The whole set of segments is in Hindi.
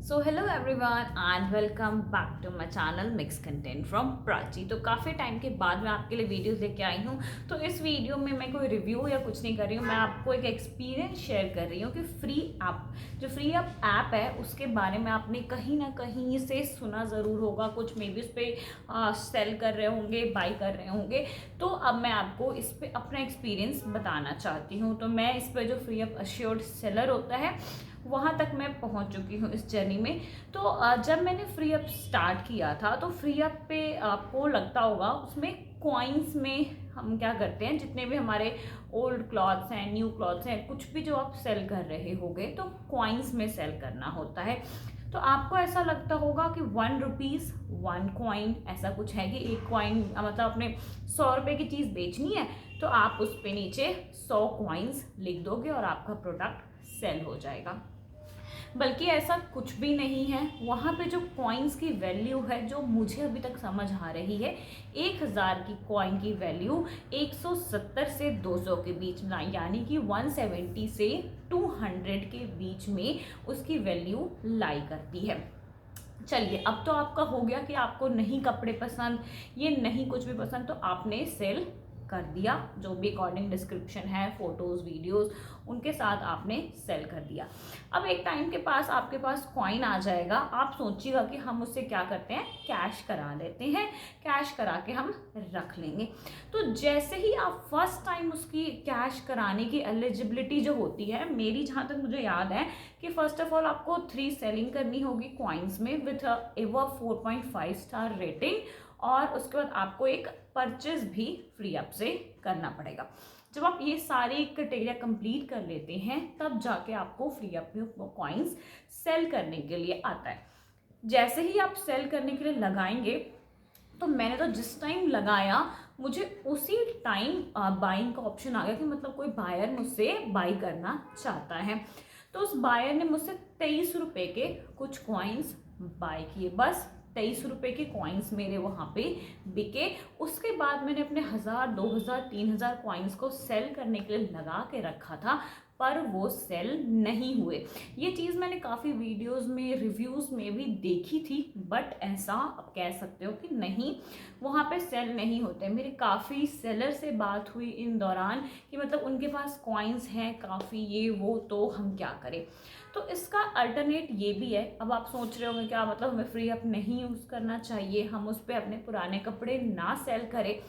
So hello everyone and welcome back to my channel mix content from Prachi. तो काफ़ी टाइम के बाद मैं आपके लिए वीडियोस लेके आई हूँ। तो इस वीडियो में मैं कोई रिव्यू या कुछ नहीं कर रही हूँ, मैं आपको एक एक्सपीरियंस शेयर कर रही हूँ कि फ्री ऐप है उसके बारे में आपने कहीं ना कहीं से सुना ज़रूर होगा, कुछ मे बी उस पर सेल कर रहे होंगे, बाई कर रहे होंगे। तो अब मैं आपको इस पर अपना एक्सपीरियंस बताना चाहती हूँ। तो मैं इस पर जो फ्री ऐप अश्योर्ड सेलर होता है वहाँ तक मैं पहुँच चुकी हूँ इस जर्नी में। तो जब मैंने फ्री ऐप स्टार्ट किया था तो फ्री ऐप पे आपको लगता होगा उसमें कॉइन्स में हम क्या करते हैं, जितने भी हमारे ओल्ड क्लॉथ्स हैं, न्यू क्लॉथ्स हैं, कुछ भी जो आप सेल कर रहे होगे तो कॉइन्स में सेल करना होता है। तो आपको ऐसा लगता होगा कि 1 रुपीज़ 1 कॉइन ऐसा कुछ है कि एक कॉइन मतलब अपने 100 रुपये की चीज़ बेचनी है तो आप उस पे नीचे 100 कॉइन्स लिख दोगे और आपका प्रोडक्ट सेल हो जाएगा। बल्कि ऐसा कुछ भी नहीं है। वहाँ पे जो कॉइन्स की वैल्यू है जो मुझे अभी तक समझ आ रही है, 1000 की कॉइन की वैल्यू 170 से 200 के बीच में, यानी कि 170 से 200 के बीच में उसकी वैल्यू लाई करती है। चलिए, अब तो आपका हो गया कि आपको नहीं कपड़े पसंद, ये नहीं कुछ भी पसंद, तो आपने सेल कर दिया। जो भी अकॉर्डिंग डिस्क्रिप्शन है, फोटोज़ वीडियोस, उनके साथ आपने सेल कर दिया। अब एक टाइम के पास आपके पास कॉइन आ जाएगा, आप सोचिएगा कि हम उससे क्या करते हैं, कैश करा लेते हैं, कैश करा के हम रख लेंगे। तो जैसे ही आप फर्स्ट टाइम उसकी कैश कराने की एलिजिबिलिटी जो होती है, मेरी जहाँ तक मुझे याद है कि फर्स्ट ऑफ ऑल आपको 3 सेलिंग करनी होगी कॉइन्स में विथ एवर 4.5 स्टार रेटिंग, और उसके बाद आपको एक परचेज भी फ्री ऐप से करना पड़ेगा। जब आप ये सारे क्राइटेरिया कंप्लीट कर लेते हैं तब जाके आपको फ्री ऐप में कॉइन्स सेल करने के लिए आता है। जैसे ही आप सेल करने के लिए लगाएंगे, तो मैंने तो जिस टाइम लगाया मुझे उसी टाइम बाइंग का ऑप्शन आ गया कि मतलब कोई बायर मुझसे बाई करना चाहता है। तो उस बायर ने मुझसे 23 रुपये के कुछ कॉइन्स बाय किए, बस 23 रुपये के कॉइन्स मेरे वहाँ पे बिके। उसके बाद मैंने अपने 1000 2000 3000 कॉइन्स को सेल करने के लिए लगा के रखा था, पर वो सेल नहीं हुए। ये चीज़ मैंने काफ़ी वीडियोस में, रिव्यूज़ में भी देखी थी, बट ऐसा आप कह सकते हो कि नहीं, वहाँ पे सेल नहीं होते। मेरी काफ़ी सेलर से बात हुई इन दौरान कि मतलब उनके पास कॉइन्स हैं काफ़ी, ये वो, तो हम क्या करें। तो इसका अल्टरनेट ये भी है। अब आप सोच रहे होंगे क्या मतलब हमें फ्री ऐप नहीं यूज़ करना चाहिए, हम उस पर अपने पुराने कपड़े ना सेल करें।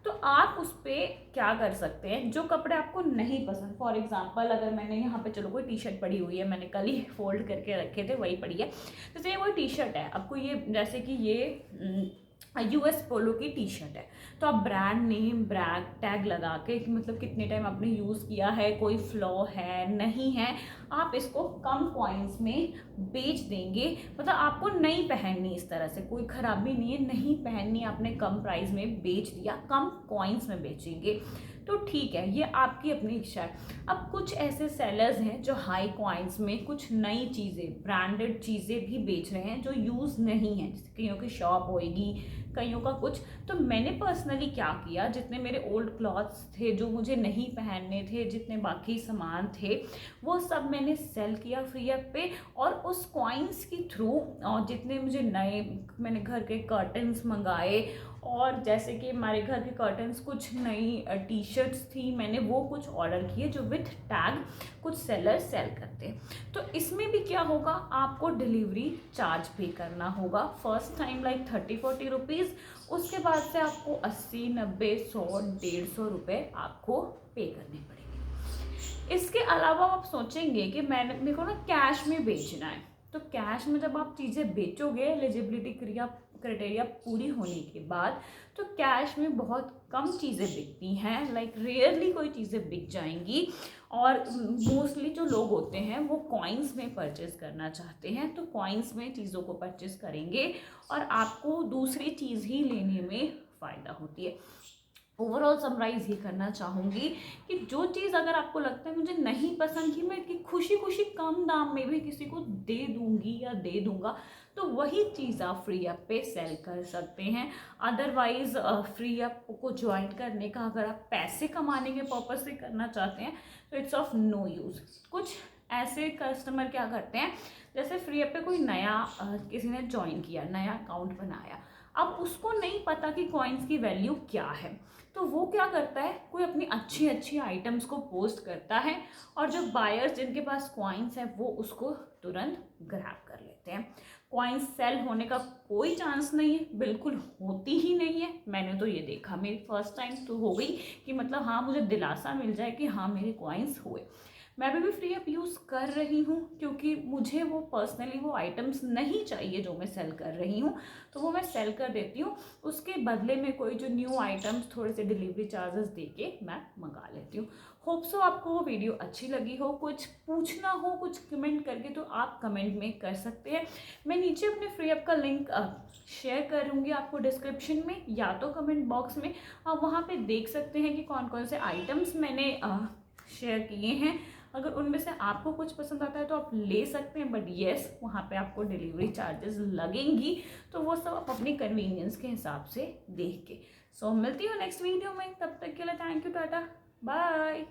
तो आप उस पर क्या कर सकते हैं, जो कपड़े आपको नहीं पसंद, फॉर एग्जांपल अगर मैंने यहाँ पे, चलो कोई टी शर्ट पड़ी हुई है, मैंने कल ही फोल्ड करके रखे थे, वही पड़ी है। जैसे ये कोई टी शर्ट है, आपको ये, जैसे कि ये यूएस पोलो की टी शर्ट है, तो आप ब्रांड नेम, ब्रैग टैग लगा के मतलब कितने टाइम आपने यूज़ किया है, कोई फ्लॉ है नहीं है, आप इसको कम कॉइन्स में बेच देंगे। मतलब आपको नहीं पहननी, इस तरह से कोई खराबी नहीं है, नहीं पहननी, आपने कम प्राइस में बेच दिया, कम कॉइन्स में बेचेंगे तो ठीक है, ये आपकी अपनी इच्छा है। अब कुछ ऐसे सेलर्स हैं जो हाई कॉइन्स में कुछ नई चीज़ें, ब्रांडेड चीज़ें भी बेच रहे हैं जो यूज़ नहीं है, जैसे कईयों की शॉप होएगी, कईयों का कुछ। तो मैंने पर्सनली क्या किया, जितने मेरे ओल्ड क्लॉथ्स थे जो मुझे नहीं पहनने थे, जितने बाकी सामान थे, वो सब मैंने सेल किया फ्री ऐप पे। और उस कॉइन्स के थ्रू और जितने मुझे नए, मैंने घर के कर्टन्स मंगाए, और जैसे कि हमारे घर के कर्टन्स, कुछ नई टी शर्ट्स थी, मैंने वो कुछ ऑर्डर किए जो विथ टैग कुछ सेलर सेल करते हैं। तो इसमें भी क्या होगा, आपको डिलीवरी चार्ज पे करना होगा फर्स्ट टाइम लाइक 30-40 रुपीज़, उसके बाद से आपको 80 90 100 150 रुपये आपको पे करने पड़ेंगे। इसके अलावा आप सोचेंगे कि मेरे को ना कैश में बेचना है, तो कैश में जब आप चीज़ें बेचोगे, एलिजिबिलिटी क्राइटेरिया पूरी होने के बाद, तो कैश में बहुत कम चीज़ें बिकती हैं, लाइक रेयरली कोई चीज़ें बिक जाएंगी। और मोस्टली जो लोग होते हैं वो कॉइन्स में परचेज करना चाहते हैं, तो कॉइन्स में चीज़ों को परचेज करेंगे और आपको दूसरी चीज़ ही लेने में फ़ायदा होती है। ओवरऑल समराइज ये करना चाहूँगी कि जो चीज़ अगर आपको लगता है मुझे नहीं पसंद कि मैं कि खुशी खुशी कम दाम में भी किसी को दे दूँगी या दे दूँगा, तो वही चीज़ आप फ्री ऐप पे सेल कर सकते हैं। अदरवाइज़ फ्री ऐप को ज्वाइन करने का अगर आप पैसे कमाने के पर्पज़ से करना चाहते हैं तो इट्स ऑफ नो यूज़। कुछ ऐसे कस्टमर क्या करते हैं, जैसे फ्री ऐप पे कोई नया किसी ने ज्वाइन किया, नया अकाउंट बनाया, अब उसको नहीं पता कि कॉइन्स की वैल्यू क्या है, तो वो क्या करता है, कोई अपनी अच्छी अच्छी आइटम्स को पोस्ट करता है और जो बायर्स जिनके पास कॉइन्स हैं वो उसको तुरंत ग्रैब कर लेते हैं। कॉइन्स सेल होने का कोई चांस नहीं है, बिल्कुल होती ही नहीं है। मैंने तो ये देखा, मेरी फर्स्ट टाइम तो हो गई कि मतलब हाँ मुझे दिलासा मिल जाए कि हाँ मेरे कॉइन्स हुए। मैं भी फ्री ऐप यूज़ कर रही हूँ क्योंकि मुझे वो पर्सनली वो आइटम्स नहीं चाहिए जो मैं सेल कर रही हूँ, तो वो मैं सेल कर देती हूँ। उसके बदले में कोई जो न्यू आइटम्स थोड़े से डिलीवरी चार्जेस दे के मैं मंगा लेती हूँ। होप सो आपको वो वीडियो अच्छी लगी हो। कुछ पूछना हो कुछ कमेंट करके तो आप कमेंट में कर सकते हैं। मैं नीचे अपने फ्री ऐप का लिंक शेयर करूँगी आपको डिस्क्रिप्शन में या तो कमेंट बॉक्स में। आप वहाँ पे देख सकते हैं कि कौन कौन से आइटम्स मैंने शेयर किए हैं। अगर उनमें से आपको कुछ पसंद आता है तो आप ले सकते हैं, बट येस वहाँ पे आपको डिलीवरी चार्जेस लगेंगी, तो वो सब आप अपनी कन्वीनियंस के हिसाब से देख के। सो मिलती हूँ नेक्स्ट वीडियो में, तब तक के लिए थैंक यू, टाटा, बाय।